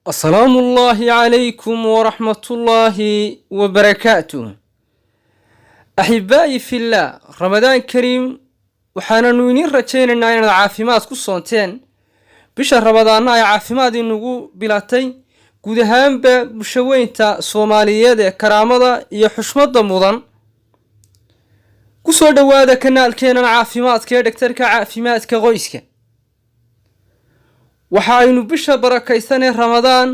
السلام الله عليكم ورحمة الله وبركاته. أحبائي في الله، رمضان كريم وحانا نوينين رجينا إن العافيمات كسونتين بشهر رمضان عافيمات نقو بلاتي قدهان بشوين تا صوماليات كرامة يحشمت مضان كسور دوادا كنال كينا العافيمات كيردكترك عافيمات كغويسك waxaaynu bisha barakaysanee ramadaan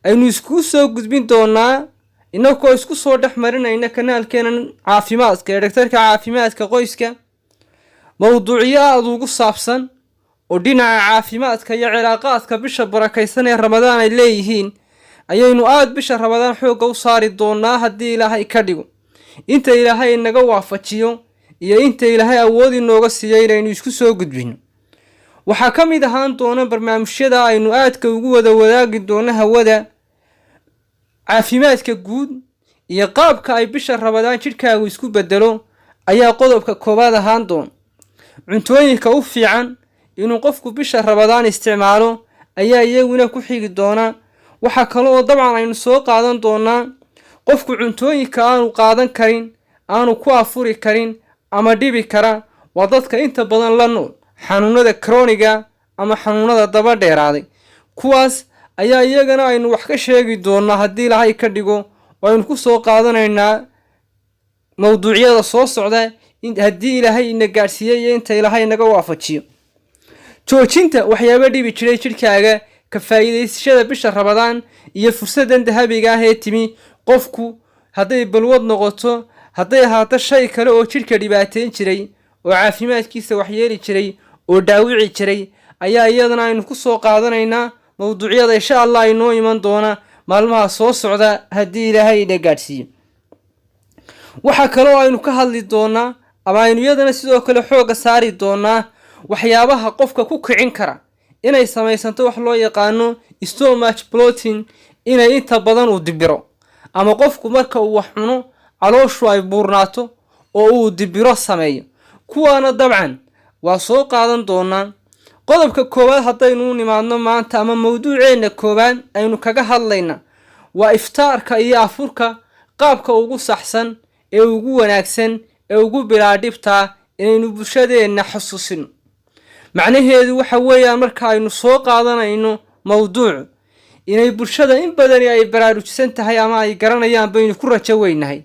aynu isku soo gudbin doonaa inagoo isku soo dhex marinayna kanaalkeena caafimaadka ee dhagtarka caafimaadka qoyska mowduucyo aad ugu saabsan oo dhinaca caafimaadka iyo cilaaqaadka bisha barakaysanee ramadaan ay leeyihiin ayaynu aad bisha ramadaan xoogga u saari doonaa haddii ilaahay ka dhigo inta ilaahay naga waafajiyo iyo inta ilaahay awood inooga siiyo inaynu isku soo gudbino. waxaa ka mid ahaan doona barnaamijyada aynu aadka ugu wadaagi doono hawada caafimaadka guud iyo qaabka ay bisha ramadaan jidhkaagu isku bedelo ayaa qodobka koowaad ahaan doona. cuntooyinka u fiican inuu qofku bisha ramadaan isticmaalo ayaa iyaguna ku xigi doona. waxaa kale oo dabcan aynu soo qaadan doonaa qofku cuntooyinka aanu qaadan karin, aanu ku afuri karin ama dhibi kara waa dadka inta badan la nool xanuunada krooniga ama xanuunada daba dheeraaday. kuwaas ayaa iyagana aynu wax ka sheegi doonaa haddii ilaahay ka dhigo oo aynu ku soo qaadanaynaa mowduucyada soo socda haddii ilaahay ina gaadhsiiyey iyo inta ilaahay naga waafajiyo. joojinta waxyaaba dhibi jiray jidhkaaga, ka faa'iidaysashada bisha ramadaan iyo fursadan dahabiga ah ee timi qofku hadday balwad noqoto, hadday ahaato shay kale oo jidhka dhibaateyn jiray oo caafimaadkiisa waxyeeli jiray oo dhaawici jiray ayaa iyadana aynu ku soo qaadanaynaa mowduucyada insha allah inoo iman doona maalmaha soo socda haddii ilaahay ina gaadhsiiyo. waxaa kaloo aynu ka hadli doonaa ama aynu iyadana sidoo kale xoogga saari doonaa waxyaabaha qofka ku kicin kara inay samaysanto wax loo yaqaano stomach bloating, inay inta badan uu dibiro ama qofku marka uu wax cuno calooshu ay buurnaato oo uu dibiro sameeyo. kuwaana dabcan waa soo qaadan doonaa. qodobka koowaad haddaynu nimaadno maanta ama mowduuceena koowaad aynu kaga hadlayna waa iftaarka iyo afurka, qaabka ugu saxsan ee ugu wanaagsan ee ugu bilaadhibtaa inaynu bulshadeenna xusuusino. macnaheedu waxa weeyaan marka aynu soo qaadanayno mowduuc inay bulshada in badani ay baraarujisan tahay ama ay garanayaan baynu ku rajo weynahay,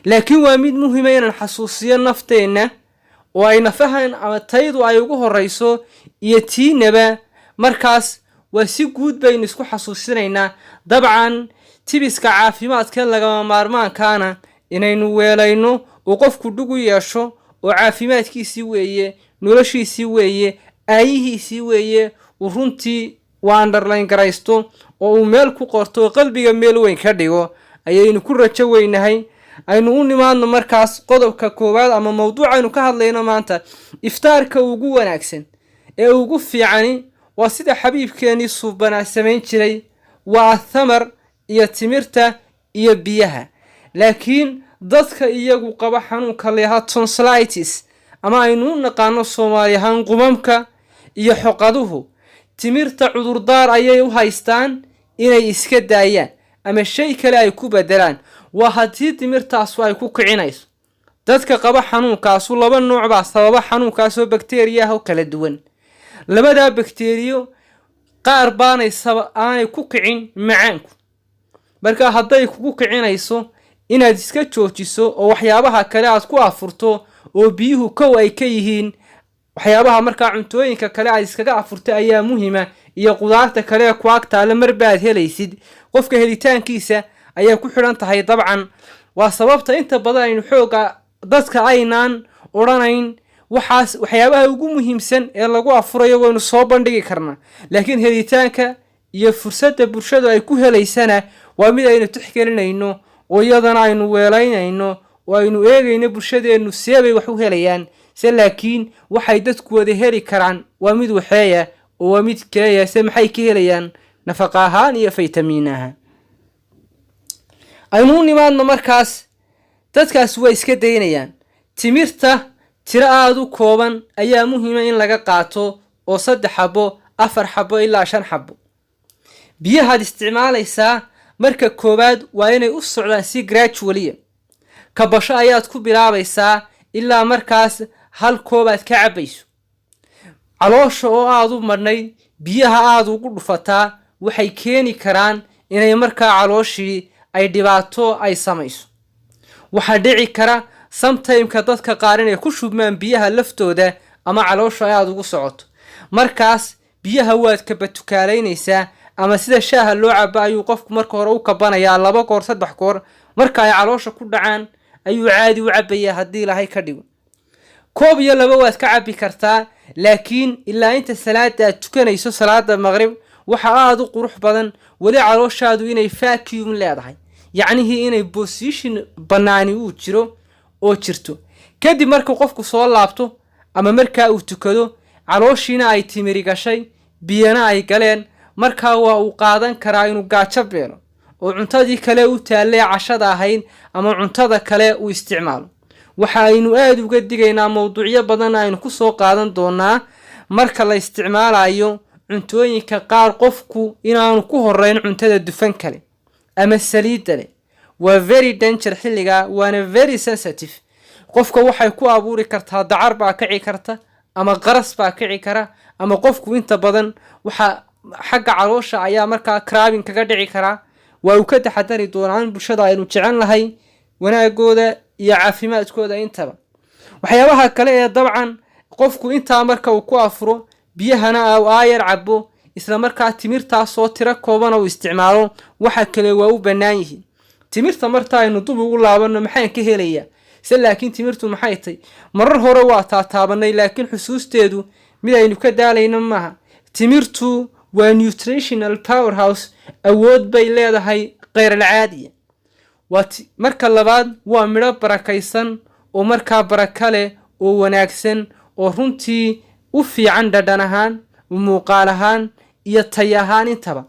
laakiin waa mid muhiima inaan xasuusiyo nafteenna oo ay nafahan ama taydu ay ugu horeyso iyo tiinaba. markaas waa si guud baynu isku xasuusinaynaa. dabcan tibiska caafimaadka lagama maarmaankaana inaynu weelayno oo qofku dhugu yeesho oo caafimaadkiisii weeye, noloshiisii weeye, aayihiisii weeye, uu runtii underline garaysto oo uu meel ku qorto qalbiga meel weyn ka dhigo ayaynu ku rajo weynahay. aynu u nimaadno markaas qodobka koowaad ama mowduucaynu ka hadlayno maanta. iftaarka ugu wanaagsan ee ugu fiicani waa sida xabiibkeenii suubanaa samayn jiray, waa thamar iyo timirta iyo biyaha. laakiin dadka iyagu qaba xanuunka leeyaha tonsillitis ama aynu u naqaano soomaali ahaan qumamka iyo xoqaduhu, timirta cudurdaar ayay u haystaan inay iska daayaan ama shay kale ay ku bedelaan. waa haddii timirtaasu ay ku kicinayso. dadka qaba xanuunkaasu laba nooc baa sababa xanuunkaasoo bakteeriyaha oo kala duwan. labadaa bakteeriyo qaar aanay ku kicin macaanku. marka hadday kugu kicinayso inaad iska joojiso oo waxyaabaha kale aad ku afurto oo biyuhu kow ay ka yihiin. waxyaabaha markaa cuntooyinka kale aad iskaga afurto ayaa muhiima iyo qudaarta kale ee ku agtaala marbaad helaysid. qofka helitaankiisa ayaa ku xidhan tahay. dabcan waa sababta inta badan aynu xooga dadka aynaan odhanayn waxyaabaha ugu muhiimsan ee lagu afurayo waynu soo bandhigi karnaa, laakiin helitaanka iyo fursadda bulshadu ay ku helaysana waa mid aynu tixgelinayno oo iyadana aynu weelaynayno oo aynu eegayno bulshadeennu seebay wax u helayaan. se laakiin waxay dadku wada heli karaan waa mid waxeeya oo waa mid keeya. se maxay ka helayaan nafaqa ahaan iyo faytamiin ahaan. aynu u nimaadno markaas dadkaas way iska daynayaan. timirta tiro aada u kooban ayaa muhiima in laga qaato oo 3 xabo 4 xabo ilaa 5 xabo. biyahaad isticmaalaysaa marka koowaad waa inay u socdaan si gradually kabasho ayaad ku bilaabaysaa ilaa markaas hal koobaad ka cabayso. caloosha oo aad u marnayd biyaha aad ugu dhufataa waxay keeni karaan inay markaa calooshii ay dhibaato ay samayso. waxaa dhici kara sometime-ka dadka qaar inay ku shubmaan biyaha laftooda ama caloosha aad ugu socoto, markaas biyaha waad kabatukaalaynaysaa ama sida shaaha loo cabo ayuu qofku marka hore u kabanayaa 2 goor 3 goor marka ay caloosha ku dhacaan ayuu caadi u cabayaa haddii Ilaahay ka dhigo. 1 iyo 2 waad ka cabi kartaa, laakiin ilaa inta salaada aad tukanayso salaada maghrib waxa aad u qurux badan wali calooshaadu inay vacuum leedahay, yacni inay position banaani uu jiro oo jirto. kadib marka qofku soo laabto ama marka uu tukado calooshiina ay timiri gashay biyana ay galeen, markaa waa uu qaadan karaa inuu gaajo beelo oo cuntadii kale u taalay cashada ahayn ama cuntada kale uu isticmaalo. waxa aynu aad uga digaynaa mowduucyo badan aynu ku soo qaadan doonaa marka la isticmaalayo cuntooyinka qaar qofku inaanu ku horeyn cuntada dufan kale ama saliidda leh. waa very danger xilliga, waana very sensitive. qofka waxay ku abuuri kartaa dacar baa kici karta ama qaras baa kici kara, ama qofku inta badan waxa xagga caloosha ayaa markaa crabbing kaga dhici kara. waa uu ka taxadari doonaan bulshada aynu jecel lahay wanaagooda iyo caafimaadkooda intaba. waxyaabaha kale ee dabcan qofku inta marka uu ku afuro biyahana uu aayar cabo isla markaa timirta soo tira kooban oo isticmaalo waxa kale waa u bannaan yihiin. timirta marta aynu dub ugu laabano maxaan ka helayaa laakiin timirtu maxay tahay marar hore waa taataabanay laakiin xusuusteedu mid aynu ka daalayna maaha. timirtu waa nutritional powerhouse, awood bay leedahay qeyr caadi. marka labaad waa midho barakaysan oo markaa baraka leh oo wanaagsan oo runtii u fiican dhadhan ahaan, muuqaal ahaan iyo tay ahaan intaba.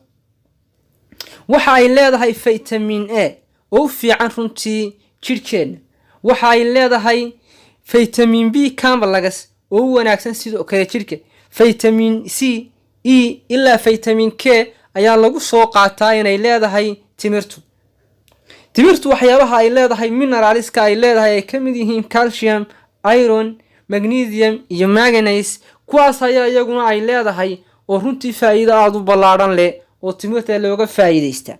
waxa ay leedahay vitamin A oo u fiican runtii jidhkeena. waxa ay leedahay vitamin B complex oo u wanaagsan sidoo kale jidhka. vitamin C, E ilaa vitamin K ayaa lagu soo qaataa inay leedahay timirtu. timirtu waxyaabaha ay leedahay mineralska ay leedahay ay ka mid yihiin calcium, iron, magnesium iyo manganese. kuwaas ayaa iyaguna ay leedahay oo runtii faa'iido aad u ballaaran leh oo timirta looga faa'iideystaa.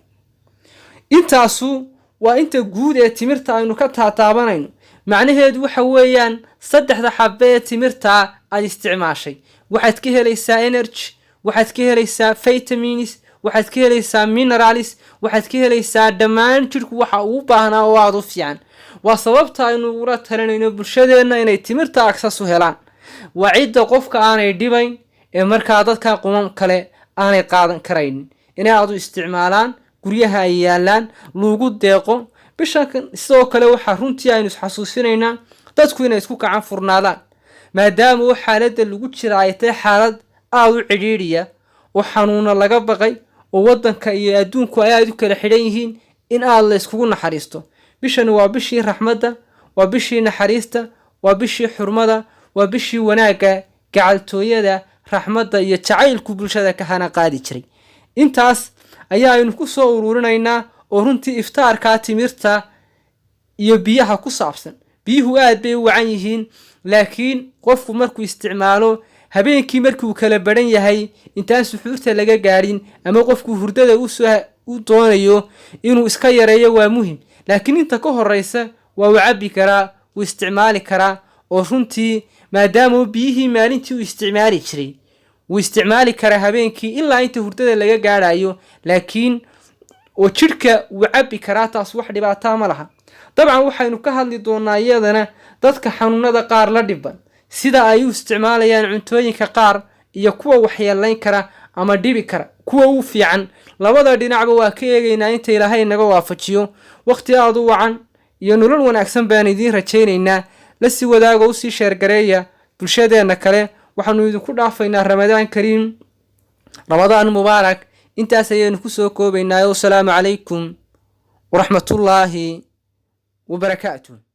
intaasu waa inta guud ee timirta aynu ka taataabanayno. macnaheedu waxa weeyaan 3 xabbe ee timirta aad isticmaashay waxaad ka helaysaa energy, waxaad ka helaysaa vitamins, waxaad ka helaysaa minerals, waxaad ka helaysaa dhammaan jidhku waxa uu baahnaa oo aad u fiican. waa sababta aynu uga talinayno bulshadeena inay timirta access u helaan. waa cidda qofka aanay dhibayn ee markaa dadka qumam kale aanay qaadan karaynin inay aad u isticmaalaan, guryaha ay yaalaan, lagu deeqo. bishan sidoo kale waxa runtii aynu xasuusinaynaa dadku inay isku kacan furnaadaan maadaama oo xaaladda lagu jira ay tahay xaalad aad u cidhiidhiya oo xanuuna laga baqay oo wadanka iyo adduunku ay aad u kala xidhan yihiin in aad la iskugu naxariisto. bishan waa bishii raxmadda, waa bishii naxariista, waa bishii xurmada, waa bishii wanaaga, gacaltooyada, raxmadda iyo jacaylku bulshada ka hana qaadi jiray. intaas ayaa aynu ku soo ururinaynaa oo runtii iftaarka timirta iyo biyaha ku saabsan. biyuhu aad bay u wacan yihiin, laakiin qofku markuu isticmaalo habeenkii markuu kala baran yahay intaan suxuurta laga gaarin ama qofku hurdada u doonayo inuu iska yareeyo waa muhiim, laakiin inta ka horeysa waa u cabi karaa, u isticmaali karaa oo runtii maadaama biyihii maalintii u isticmaali jiray uu isticmaali karaa habeenkii ilaa inta hurdada laga gaarayo, laakiin oo jidhka uu cabi karaa. taas wax dhibaato ma laha. dabcan waxaynu ka hadli doonaa iyadana dadka xanuunada qaar la dhiban sida ay u isticmaalayaan cuntooyinka qaar iyo kuwa waxyeelayn kara ama dhibi kara, kuwa u fiican. labada dhinacba waa ka eegaynaa inta Ilaahay naga waafajiyo. waqti aad u wacan iyo nolol wanaagsan baan idin rajaynaynaa. la sii wadaago u sii sheer gareeya bulshadeena kale. waxaanu idinku dhaafaynaa Ramadaan Kariim, Ramadaan Mubaarak. intaas ayaynu ku soo koobaynaa. Assalaamu calaykum ورحمة الله وبركاته.